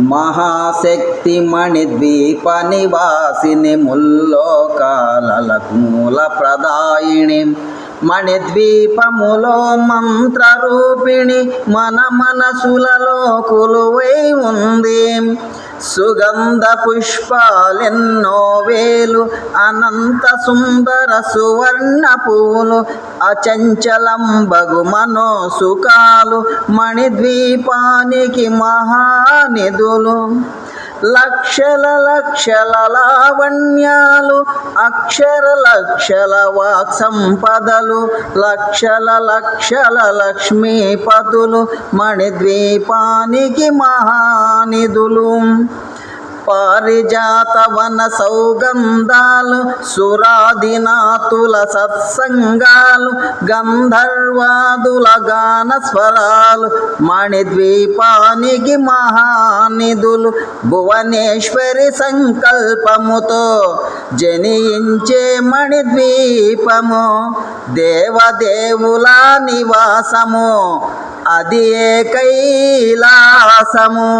మహాశక్తి మణిద్వీప నివాసిని ముల్లోకాలకు మూల ప్రదాయిని మణిద్వీపములో మంత్రరూపిణి మన మనసులలో కొలువై ఉంది. సుగంధ పుష్పాలెన్నో వేలు అనంత సుందర సువర్ణ పూలు అచంచలం బగు మనో సుఖాలు మణిద్వీపానికి మహానిధులు. లక్షల లక్షల లావణ్యాలు అక్షర లక్షల వాక్ సంపదలు లక్షల లక్షల లక్ష్మీపతులు మణిద్వీపానికి మహానిధులు. పారిజాత వన సౌగంధాలు సురాదినాతుల సత్సంగాలు గంధర్వాదుల గాన స్వరాలు మణిద్వీపానికి మహానిధులు. భువనేశ్వరి సంకల్పముతో జనించే మణిద్వీపము దేవదేవుల నివాసము అది ఏ కైలాసము.